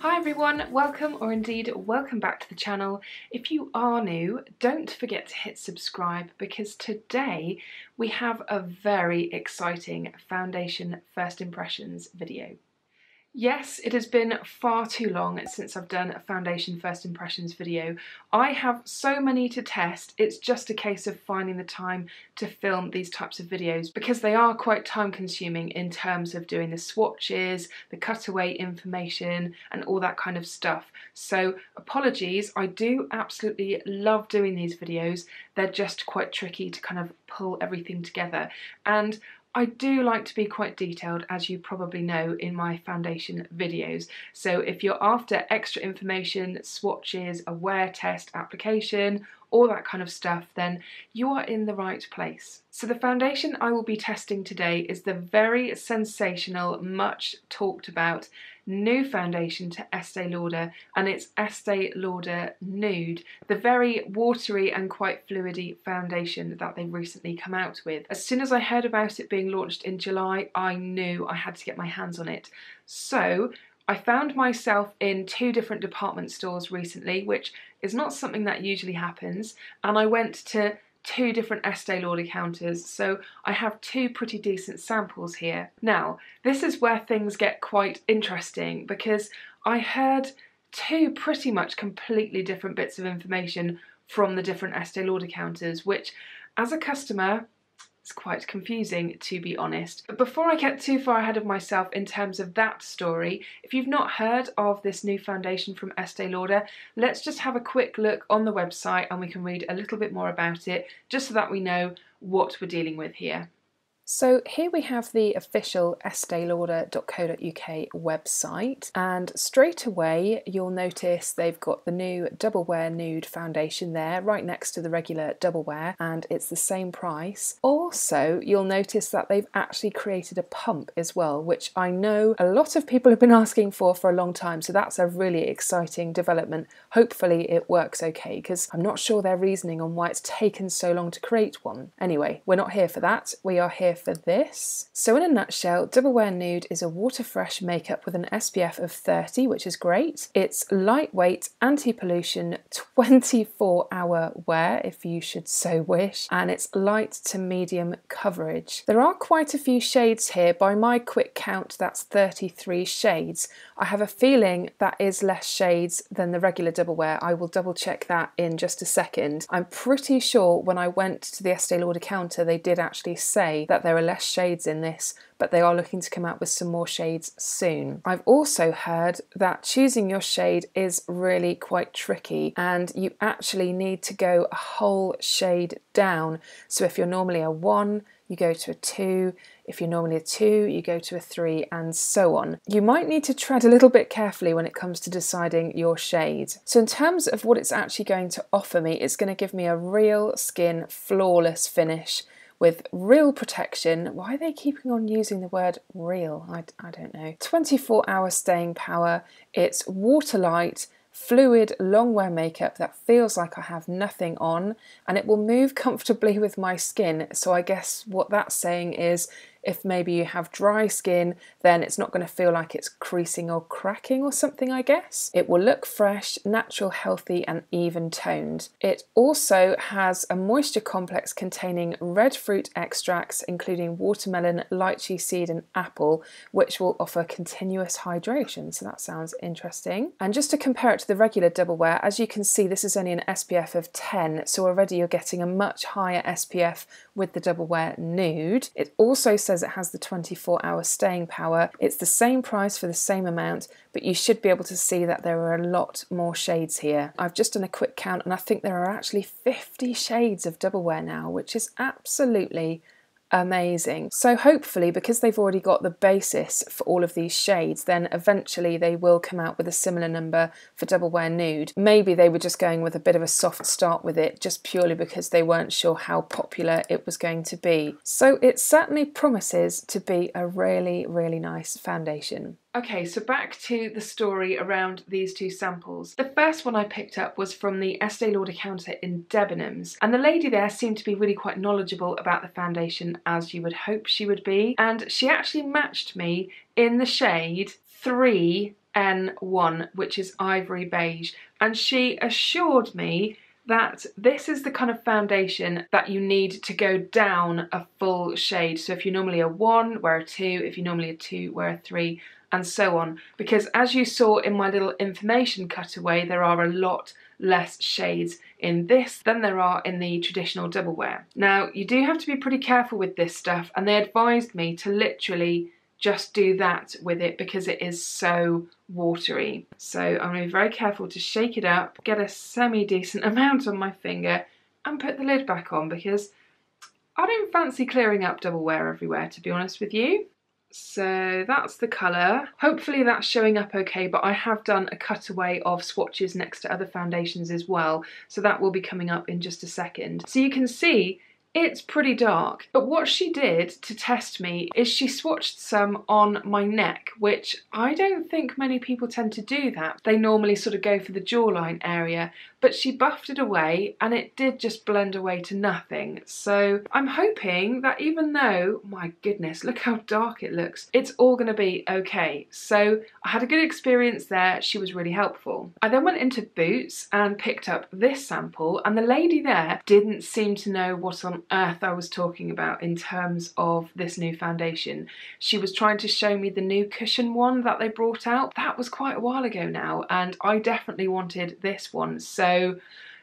Hi everyone, welcome or indeed welcome back to the channel. If you are new, don't forget to hit subscribe because today we have a very exciting foundation first impressions video. Yes, it has been far too long since I've done a foundation first impressions video. I have so many to test, it's just a case of finding the time to film these types of videos because they are quite time consuming in terms of doing the swatches, the cutaway information and all that kind of stuff. So apologies, I do absolutely love doing these videos. They're just quite tricky to kind of pull everything together. And I do like to be quite detailed, as you probably know, in my foundation videos. So if you're after extra information, swatches, a wear test, application, all that kind of stuff, then you are in the right place. So the foundation I will be testing today is the very sensational, much talked about new foundation to Estée Lauder, and it's Estée Lauder Nude, the very watery and quite fluidy foundation that they've recently come out with. As soon as I heard about it being launched in July, I knew I had to get my hands on it. So I found myself in two different department stores recently, which is not something that usually happens, and I went to two different Estée Lauder counters, so I have two pretty decent samples here. Now, this is where things get quite interesting because I heard two pretty much completely different bits of information from the different Estée Lauder counters, which as a customer, it's quite confusing, to be honest. But before I get too far ahead of myself in terms of that story, if you've not heard of this new foundation from Estée Lauder, let's just have a quick look on the website and we can read a little bit more about it, just so that we know what we're dealing with here. So here we have the official esteelauder.co.uk website, and straight away you'll notice they've got the new Double Wear Nude foundation there right next to the regular Double Wear, and it's the same price. Also, you'll notice that they've actually created a pump as well, which I know a lot of people have been asking for a long time, so that's a really exciting development. Hopefully it works okay, because I'm not sure their reasoning on why it's taken so long to create one. Anyway, we're not here for that, we are here for this. So in a nutshell, Double Wear Nude is a water fresh makeup with an SPF of 30, which is great. It's lightweight, anti-pollution, 24-hour wear if you should so wish, and it's light to medium coverage. There are quite a few shades here. By my quick count, that's 33 shades. I have a feeling that is less shades than the regular Double Wear. I will double check that in just a second. I'm pretty sure when I went to the Estée Lauder counter they did actually say that there are less shades in this, but they are looking to come out with some more shades soon. I've also heard that choosing your shade is really quite tricky and you actually need to go a whole shade down. So if you're normally a 1, you go to a 2, if you're normally a 2, you go to a 3, and so on. You might need to tread a little bit carefully when it comes to deciding your shade. So in terms of what it's actually going to offer me, it's going to give me a real skin flawless finish with real protection. Why are they keeping on using the word real? I don't know. 24-hour staying power, it's water light, fluid long wear makeup that feels like I have nothing on, and it will move comfortably with my skin. So I guess what that's saying is if maybe you have dry skin, then it's not going to feel like it's creasing or cracking or something, I guess. It will look fresh, natural, healthy and even toned. It also has a moisture complex containing red fruit extracts including watermelon, lychee seed and apple, which will offer continuous hydration. So that sounds interesting. And just to compare it to the regular Double Wear, as you can see this is only an SPF of 10, so already you're getting a much higher SPF with the Double Wear Nude. It also says it has the 24-hour staying power. It's the same price for the same amount, but you should be able to see that there are a lot more shades here. I've just done a quick count and I think there are actually 50 shades of Double Wear now, which is absolutely amazing. So hopefully, because they've already got the basis for all of these shades, then eventually they will come out with a similar number for Double Wear Nude. Maybe they were just going with a bit of a soft start with it, just purely because they weren't sure how popular it was going to be. So it certainly promises to be a really, really nice foundation. Okay, so back to the story around these two samples. The first one I picked up was from the Estée Lauder counter in Debenhams, and the lady there seemed to be really quite knowledgeable about the foundation, as you would hope she would be, and she actually matched me in the shade 3 N1, which is Ivory Beige, and she assured me that this is the kind of foundation that you need to go down a full shade. So if you're normally a 1, wear a 2, if you're normally a 2, wear a 3, and so on. Because as you saw in my little information cutaway, there are a lot less shades in this than there are in the traditional double wear. Now, you do have to be pretty careful with this stuff, and they advised me to literally just do that with it because it is so watery. So I'm going to be very careful to shake it up, get a semi-decent amount on my finger, and put the lid back on, because I don't fancy clearing up double wear everywhere, to be honest with you. So that's the colour. Hopefully that's showing up okay, but I have done a cutaway of swatches next to other foundations as well, so that will be coming up in just a second. So you can see it's pretty dark, but what she did to test me is she swatched some on my neck, which I don't think many people tend to do that. They normally sort of go for the jawline area, but she buffed it away and it did just blend away to nothing. So I'm hoping that even though, my goodness, look how dark it looks, it's all going to be okay. So I had a good experience there. She was really helpful. I then went into Boots and picked up this sample, and the lady there didn't seem to know what on earth I was talking about in terms of this new foundation. She was trying to show me the new cushion one that they brought out. That was quite a while ago now, and I definitely wanted this one, so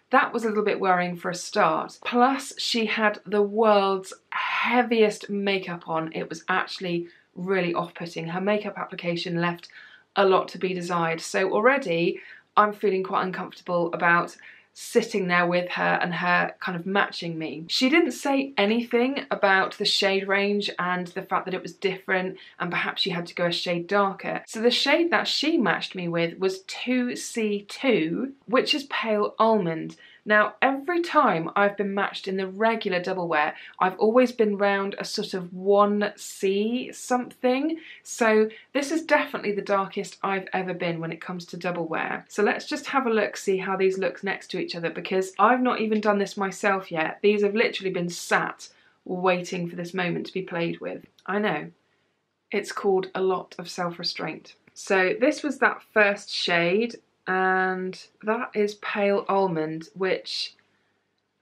that was a little bit worrying for a start. Plus, she had the world's heaviest makeup on. It was actually really off-putting. Her makeup application left a lot to be desired, so already I'm feeling quite uncomfortable about sitting there with her and her kind of matching me. She didn't say anything about the shade range and the fact that it was different and perhaps she had to go a shade darker. So the shade that she matched me with was 2C2, which is pale almond. Now, every time I've been matched in the regular double wear, I've always been round a sort of 1C something. So this is definitely the darkest I've ever been when it comes to double wear. So let's just have a look, see how these look next to each other, because I've not even done this myself yet. These have literally been sat waiting for this moment to be played with. I know, it's called a lot of self-restraint. So this was that first shade, and that is pale almond, which,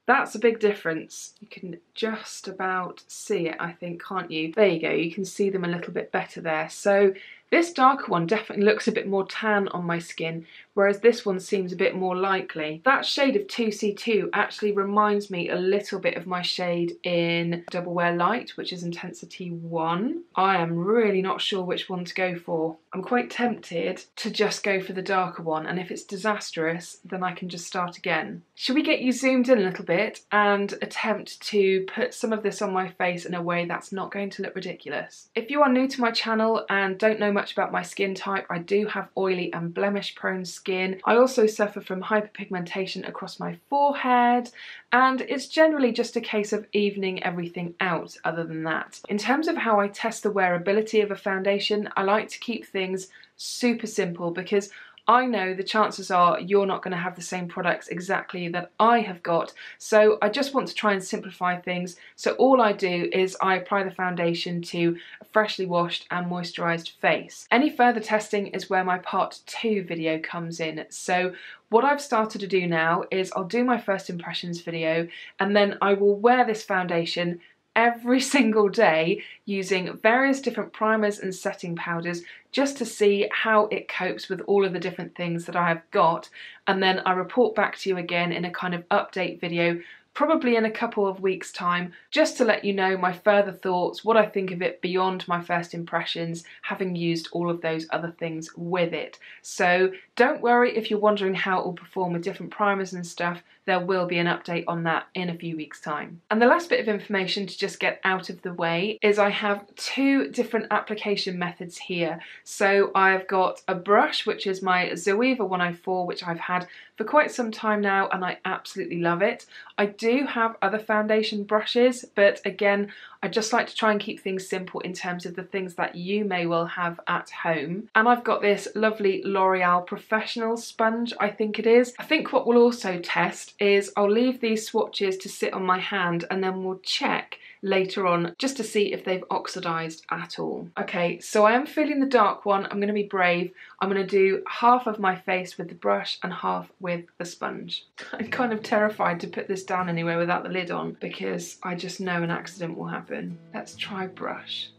that's a big difference. You can just about see it, I think, can't you? There you go, you can see them a little bit better there. So this darker one definitely looks a bit more tan on my skin, whereas this one seems a bit more likely. That shade of 2C2 actually reminds me a little bit of my shade in Double Wear Light, which is Intensity 1. I am really not sure which one to go for. I'm quite tempted to just go for the darker one, and if it's disastrous, then I can just start again. Should we get you zoomed in a little bit and attempt to put some of this on my face in a way that's not going to look ridiculous? If you are new to my channel and don't know much about my skin type, I do have oily and blemish prone skin. I also suffer from hyperpigmentation across my forehead, and it's generally just a case of evening everything out other than that. In terms of how I test the wearability of a foundation, I like to keep things super simple, because I know the chances are you're not going to have the same products exactly that I have got, so I just want to try and simplify things. So all I do is I apply the foundation to a freshly washed and moisturised face. Any further testing is where my part 2 video comes in. So what I've started to do now is I'll do my first impressions video, and then I will wear this foundation every single day using various different primers and setting powders just to see how it copes with all of the different things that I have got, and then I report back to you again in a kind of update video, probably in a couple of weeks' time, just to let you know my further thoughts, what I think of it beyond my first impressions, having used all of those other things with it. So don't worry if you're wondering how it will perform with different primers and stuff. There will be an update on that in a few weeks' time. And the last bit of information to just get out of the way is I have 2 different application methods here. So I've got a brush, which is my Zoeva 104, which I've had for quite some time now and I absolutely love it. I do have other foundation brushes, but again, I just like to try and keep things simple in terms of the things that you may well have at home. And I've got this lovely L'Oreal Professional sponge, I think it is. I think what we'll also test is I'll leave these swatches to sit on my hand, and then we'll check later on just to see if they've oxidized at all. Okay, so I am feeling the dark one. I'm going to be brave. I'm going to do half of my face with the brush and half with the sponge. I'm kind of terrified to put this down anywhere without the lid on because I just know an accident will happen. Let's try brush.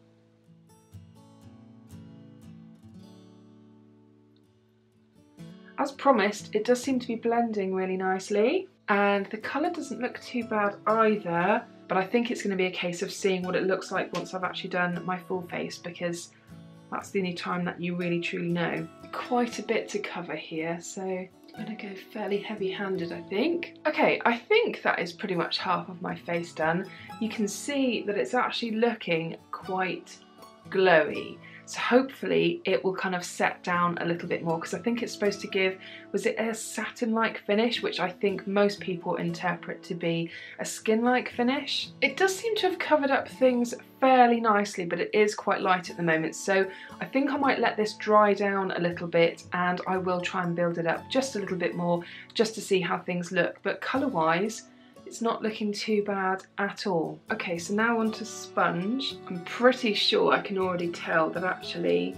As promised, it does seem to be blending really nicely, and the colour doesn't look too bad either, but I think it's going to be a case of seeing what it looks like once I've actually done my full face, because that's the only time that you really truly know. Quite a bit to cover here, so I'm going to go fairly heavy-handed, I think. Okay, I think that is pretty much half of my face done. You can see that it's actually looking quite glowy. So hopefully it will kind of set down a little bit more, because I think it's supposed to give, was it a satin-like finish, which I think most people interpret to be a skin-like finish. It does seem to have covered up things fairly nicely, but it is quite light at the moment. So I think I might let this dry down a little bit, and I will try and build it up just a little bit more, just to see how things look. But colour-wise, it's not looking too bad at all. Okay, so now onto sponge. I'm pretty sure I can already tell that actually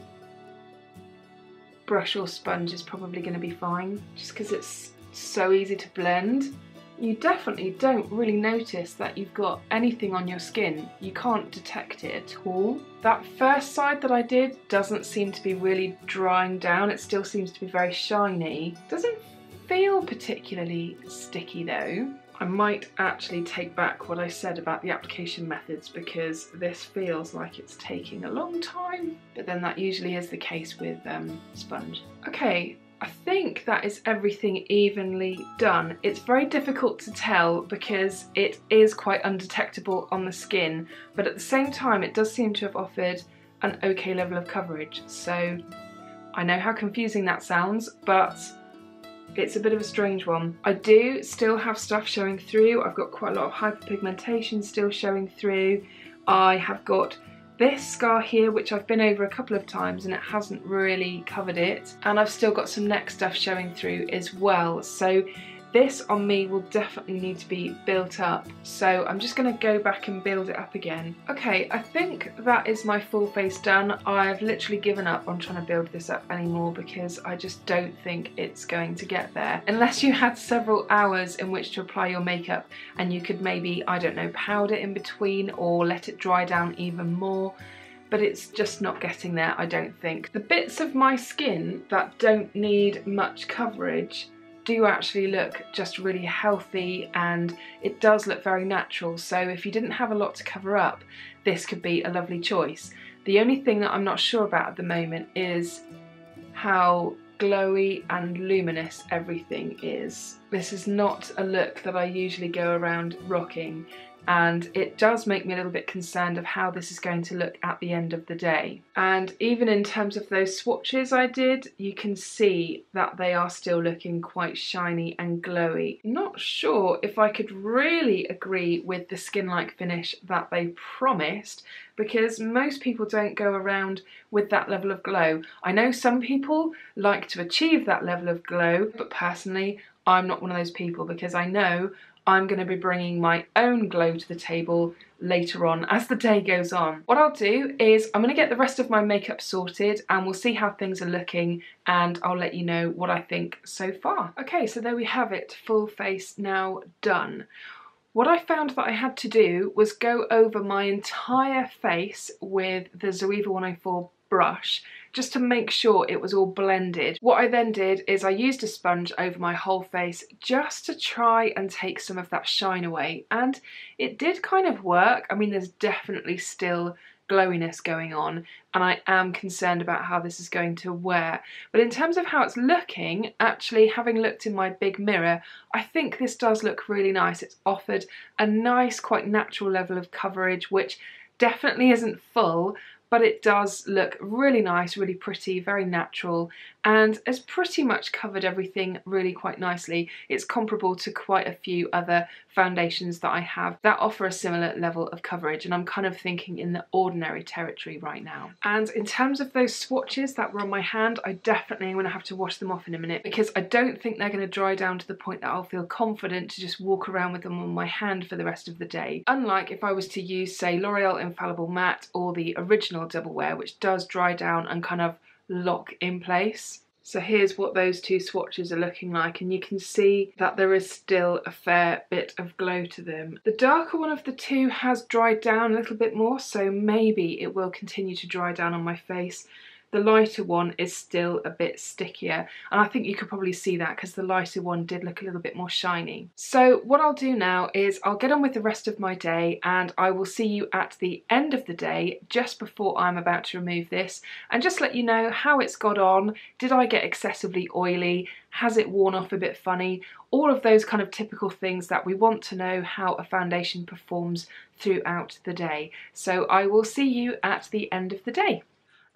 brush or sponge is probably going to be fine, just because it's so easy to blend. You definitely don't really notice that you've got anything on your skin. You can't detect it at all. That first side that I did doesn't seem to be really drying down. It still seems to be very shiny. Doesn't feel particularly sticky though. I might actually take back what I said about the application methods, because this feels like it's taking a long time, but then that usually is the case with sponge. Okay, I think that is everything evenly done. It's very difficult to tell because it is quite undetectable on the skin, but at the same time it does seem to have offered an okay level of coverage. So I know how confusing that sounds, but it's a bit of a strange one. I do still have stuff showing through. I've got quite a lot of hyperpigmentation still showing through. I have got this scar here, which I've been over a couple of times and it hasn't really covered it. And I've still got some neck stuff showing through as well. So this on me will definitely need to be built up. So I'm just going to go back and build it up again. Okay, I think that is my full face done. I've literally given up on trying to build this up anymore because I just don't think it's going to get there. Unless you had several hours in which to apply your makeup and you could maybe, I don't know, powder in between or let it dry down even more. But it's just not getting there, I don't think. The bits of my skin that don't need much coverage do actually look just really healthy, and it does look very natural. So if you didn't have a lot to cover up, this could be a lovely choice. The only thing that I'm not sure about at the moment is how glowy and luminous everything is. This is not a look that I usually go around rocking, and it does make me a little bit concerned of how this is going to look at the end of the day. And even in terms of those swatches I did, you can see that they are still looking quite shiny and glowy. Not sure if I could really agree with the skin-like finish that they promised, because most people don't go around with that level of glow. I know some people like to achieve that level of glow, but personally I'm not one of those people, because I know I'm going to be bringing my own glow to the table later on as the day goes on. What I'll do is I'm going to get the rest of my makeup sorted and we'll see how things are looking, and I'll let you know what I think so far. Okay, so there we have it, full face now done. What I found that I had to do was go over my entire face with the Zoeva 104 brush just to make sure it was all blended. What I then did is I used a sponge over my whole face just to try and take some of that shine away, and it did kind of work. I mean, there's definitely still glowiness going on, and I am concerned about how this is going to wear. But in terms of how it's looking, actually having looked in my big mirror, I think this does look really nice. It's offered a nice, quite natural level of coverage, which definitely isn't full, but it does look really nice, really pretty, very natural, and has pretty much covered everything really quite nicely. It's comparable to quite a few other foundations that I have that offer a similar level of coverage, and I'm kind of thinking in the ordinary territory right now. And in terms of those swatches that were on my hand, I definitely am going to have to wash them off in a minute, because I don't think they're going to dry down to the point that I'll feel confident to just walk around with them on my hand for the rest of the day. Unlike if I was to use, say, L'Oreal Infallible Matte or the original Double Wear, which does dry down and kind of lock in place. So here's what those two swatches are looking like, and you can see that there is still a fair bit of glow to them. The darker one of the two has dried down a little bit more, so maybe it will continue to dry down on my face. The lighter one is still a bit stickier, and I think you could probably see that because the lighter one did look a little bit more shiny. So what I'll do now is I'll get on with the rest of my day, and I will see you at the end of the day, just before I'm about to remove this, and just let you know how it's got on. Did I get excessively oily? Has it worn off a bit funny? All of those kind of typical things that we want to know how a foundation performs throughout the day. So I will see you at the end of the day.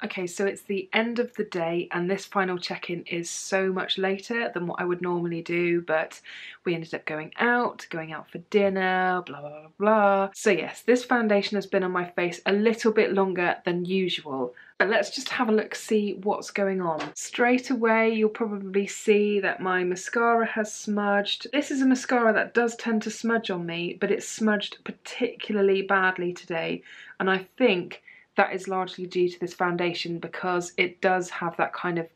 Okay, so it's the end of the day, and this final check-in is so much later than what I would normally do, but we ended up going out for dinner, blah, blah, blah, blah. So yes, this foundation has been on my face a little bit longer than usual. But let's just have a look, see what's going on. Straight away, you'll probably see that my mascara has smudged. This is a mascara that does tend to smudge on me, but it's smudged particularly badly today, and I think that is largely due to this foundation because it does have that kind of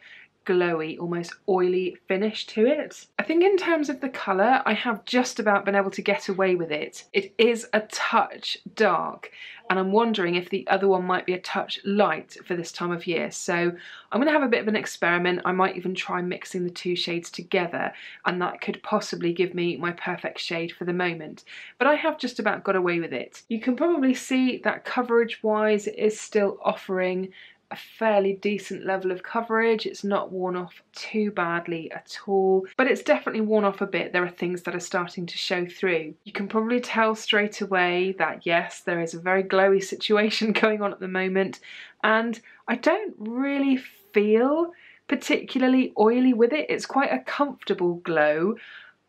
glowy, almost oily finish to it. I think in terms of the colour, I have just about been able to get away with it. It is a touch dark, and I'm wondering if the other one might be a touch light for this time of year. So I'm going to have a bit of an experiment. I might even try mixing the two shades together, and that could possibly give me my perfect shade for the moment. But I have just about got away with it. You can probably see that coverage-wise it is still offering a fairly decent level of coverage. It's not worn off too badly at all, but it's definitely worn off a bit. There are things that are starting to show through. You can probably tell straight away that yes, there is a very glowy situation going on at the moment, and I don't really feel particularly oily with it. It's quite a comfortable glow,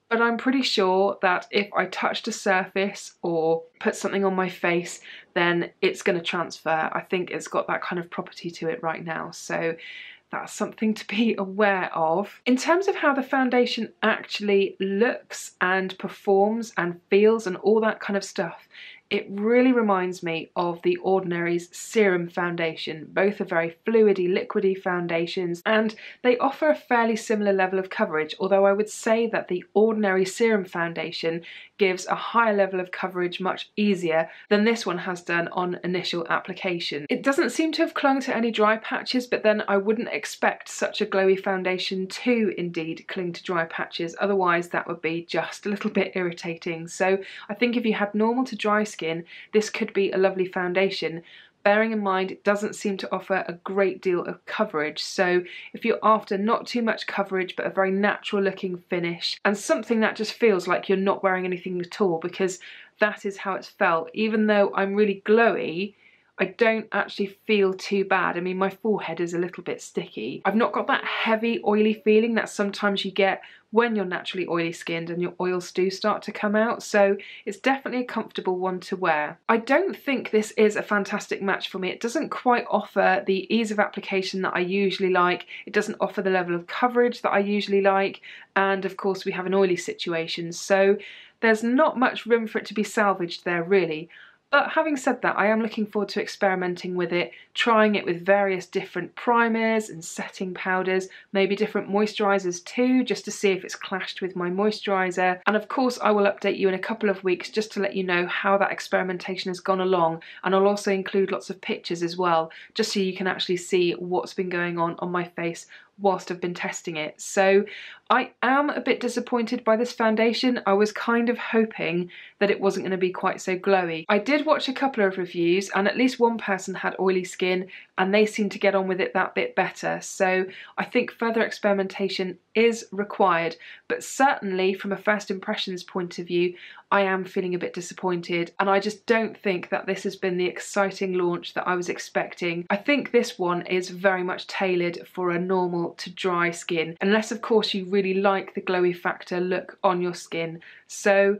but I'm pretty sure that if I touched a surface or put something on my face, then it's going to transfer. I think it's got that kind of property to it right now, so that's something to be aware of. In terms of how the foundation actually looks and performs and feels and all that kind of stuff, it really reminds me of the Ordinary's Serum Foundation. Both are very fluidy, liquidy foundations, and they offer a fairly similar level of coverage, although I would say that the Ordinary Serum Foundation gives a higher level of coverage much easier than this one has done on initial application. It doesn't seem to have clung to any dry patches, but then I wouldn't expect such a glowy foundation to indeed cling to dry patches, otherwise that would be just a little bit irritating. So I think if you had normal to dry skin, this could be a lovely foundation, bearing in mind it doesn't seem to offer a great deal of coverage. So if you're after not too much coverage but a very natural looking finish and something that just feels like you're not wearing anything at all, because that is how it's felt. Even though I'm really glowy, I don't actually feel too bad. I mean, my forehead is a little bit sticky. I've not got that heavy oily feeling that sometimes you get when you're naturally oily skinned and your oils do start to come out, so it's definitely a comfortable one to wear. I don't think this is a fantastic match for me. It doesn't quite offer the ease of application that I usually like. It doesn't offer the level of coverage that I usually like, and of course we have an oily situation, so there's not much room for it to be salvaged there really. But having said that, I am looking forward to experimenting with it, trying it with various different primers and setting powders, maybe different moisturisers too, just to see if it's clashed with my moisturiser. And of course I will update you in a couple of weeks just to let you know how that experimentation has gone along, and I'll also include lots of pictures as well, just so you can actually see what's been going on my face whilst I've been testing it. So I am a bit disappointed by this foundation. I was kind of hoping that it wasn't going to be quite so glowy. I did watch a couple of reviews and at least one person had oily skin and they seemed to get on with it that bit better. So I think further experimentation is required, but certainly from a first impressions point of view, I am feeling a bit disappointed, and I just don't think that this has been the exciting launch that I was expecting. I think this one is very much tailored for a normal to dry skin, unless of course you really like the glowy factor look on your skin. So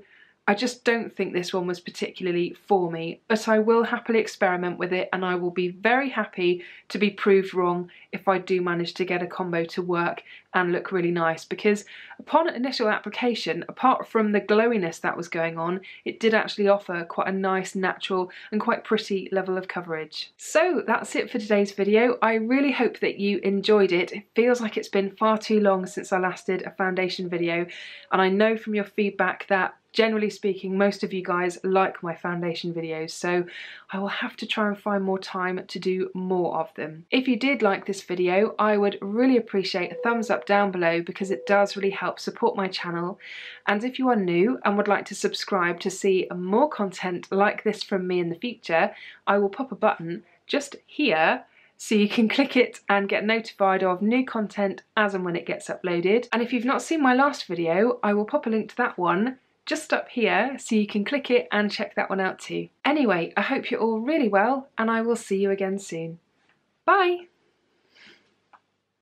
I just don't think this one was particularly for me, but I will happily experiment with it, and I will be very happy to be proved wrong if I do manage to get a combo to work and look really nice, because upon initial application, apart from the glowiness that was going on, it did actually offer quite a nice, natural and quite pretty level of coverage. So that's it for today's video. I really hope that you enjoyed it. It feels like it's been far too long since I last did a foundation video, and I know from your feedback that generally speaking, most of you guys like my foundation videos, so I will have to try and find more time to do more of them. If you did like this video, I would really appreciate a thumbs up down below, because it does really help support my channel. And if you are new and would like to subscribe to see more content like this from me in the future, I will pop a button just here so you can click it and get notified of new content as and when it gets uploaded. And if you've not seen my last video, I will pop a link to that one just up here so you can click it and check that one out too. Anyway, I hope you're all really well, and I will see you again soon. Bye!